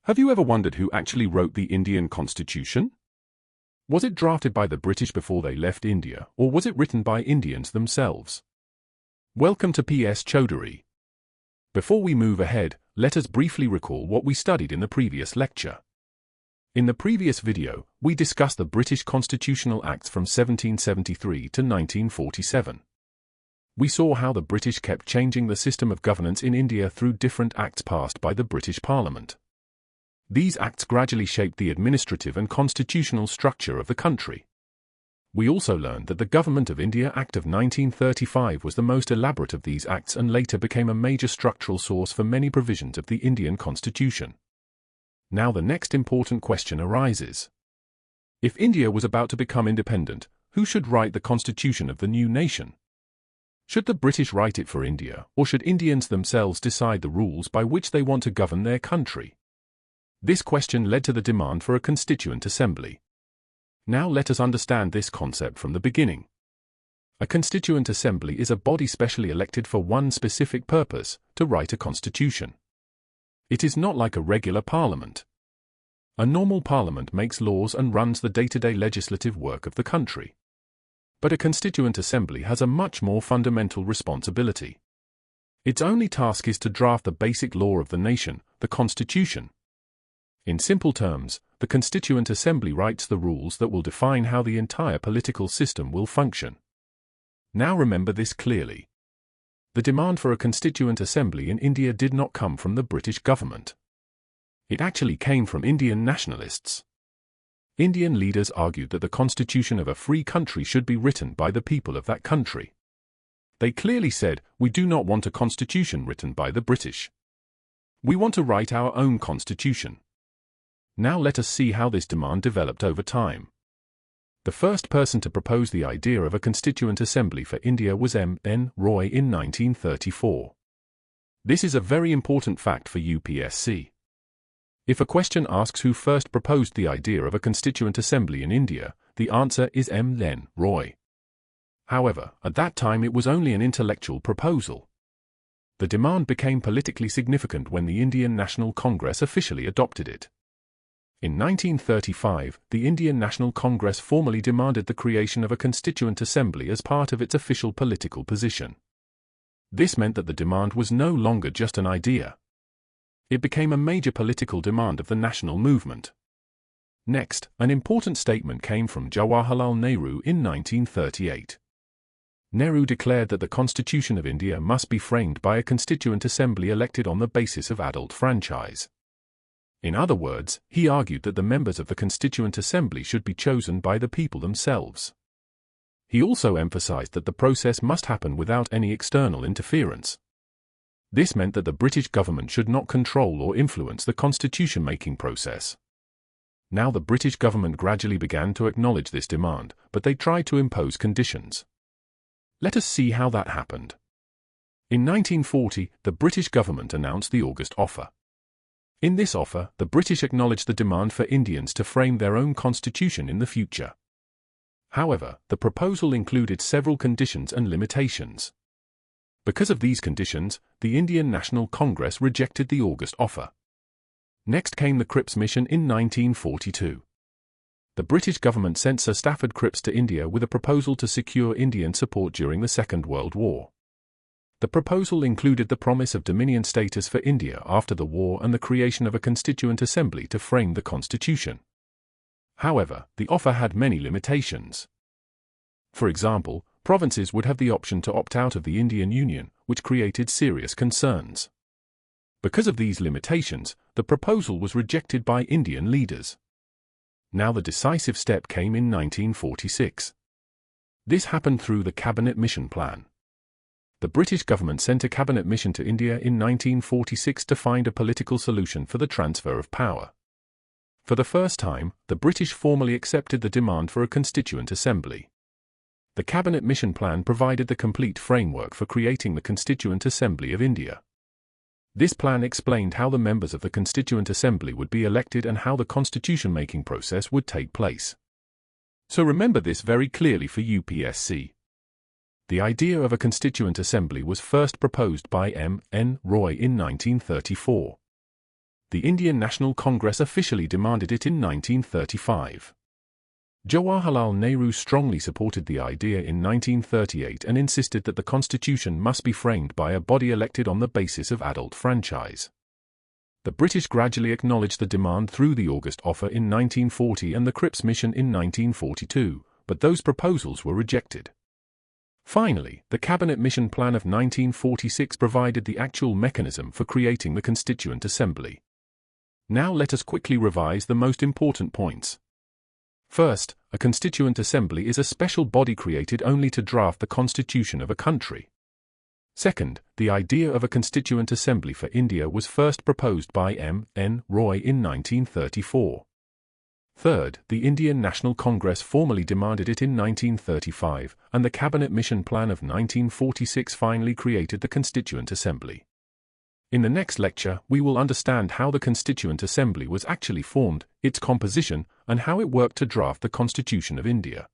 Have you ever wondered who actually wrote the Indian Constitution? Was it drafted by the British before they left India, or was it written by Indians themselves? Welcome to PS Choudhary. Before we move ahead, let us briefly recall what we studied in the previous lecture. In the previous video, we discussed the British Constitutional Acts from 1773 to 1947. We saw how the British kept changing the system of governance in India through different acts passed by the British Parliament. These acts gradually shaped the administrative and constitutional structure of the country. We also learned that the Government of India Act of 1935 was the most elaborate of these acts and later became a major structural source for many provisions of the Indian Constitution. Now the next important question arises. If India was about to become independent, who should write the constitution of the new nation? Should the British write it for India, or should Indians themselves decide the rules by which they want to govern their country? This question led to the demand for a constituent assembly. Now let us understand this concept from the beginning. A constituent assembly is a body specially elected for one specific purpose, to write a constitution. It is not like a regular parliament. A normal parliament makes laws and runs the day-to-day legislative work of the country. But a constituent assembly has a much more fundamental responsibility. Its only task is to draft the basic law of the nation, the constitution. In simple terms, the Constituent Assembly writes the rules that will define how the entire political system will function. Now remember this clearly. The demand for a Constituent Assembly in India did not come from the British government. It actually came from Indian nationalists. Indian leaders argued that the constitution of a free country should be written by the people of that country. They clearly said, "We do not want a constitution written by the British. We want to write our own constitution." Now let us see how this demand developed over time. The first person to propose the idea of a constituent assembly for India was M.N. Roy in 1934. This is a very important fact for UPSC. If a question asks who first proposed the idea of a constituent assembly in India, the answer is M.N. Roy. However, at that time it was only an intellectual proposal. The demand became politically significant when the Indian National Congress officially adopted it. In 1935, the Indian National Congress formally demanded the creation of a constituent assembly as part of its official political position. This meant that the demand was no longer just an idea. It became a major political demand of the national movement. Next, an important statement came from Jawaharlal Nehru in 1938. Nehru declared that the Constitution of India must be framed by a constituent assembly elected on the basis of adult franchise. In other words, he argued that the members of the Constituent Assembly should be chosen by the people themselves. He also emphasized that the process must happen without any external interference. This meant that the British government should not control or influence the constitution-making process. Now the British government gradually began to acknowledge this demand, but they tried to impose conditions. Let us see how that happened. In 1940, the British government announced the August Offer. In this offer, the British acknowledged the demand for Indians to frame their own constitution in the future. However, the proposal included several conditions and limitations. Because of these conditions, the Indian National Congress rejected the August Offer. Next came the Cripps Mission in 1942. The British government sent Sir Stafford Cripps to India with a proposal to secure Indian support during the Second World War. The proposal included the promise of dominion status for India after the war and the creation of a constituent assembly to frame the constitution. However, the offer had many limitations. For example, provinces would have the option to opt out of the Indian Union, which created serious concerns. Because of these limitations, the proposal was rejected by Indian leaders. Now the decisive step came in 1946. This happened through the Cabinet Mission Plan. The British government sent a cabinet mission to India in 1946 to find a political solution for the transfer of power. For the first time, the British formally accepted the demand for a constituent assembly. The Cabinet Mission Plan provided the complete framework for creating the Constituent Assembly of India. This plan explained how the members of the Constituent Assembly would be elected and how the constitution-making process would take place. So remember this very clearly for UPSC. The idea of a constituent assembly was first proposed by M.N. Roy in 1934. The Indian National Congress officially demanded it in 1935. Jawaharlal Nehru strongly supported the idea in 1938 and insisted that the constitution must be framed by a body elected on the basis of adult franchise. The British gradually acknowledged the demand through the August Offer in 1940 and the Cripps Mission in 1942, but those proposals were rejected. Finally, the Cabinet Mission Plan of 1946 provided the actual mechanism for creating the Constituent Assembly. Now let us quickly revise the most important points. First, a Constituent Assembly is a special body created only to draft the constitution of a country. Second, the idea of a Constituent Assembly for India was first proposed by M. N. Roy in 1934. Third, the Indian National Congress formally demanded it in 1935, and the Cabinet Mission Plan of 1946 finally created the Constituent Assembly. In the next lecture, we will understand how the Constituent Assembly was actually formed, its composition, and how it worked to draft the Constitution of India.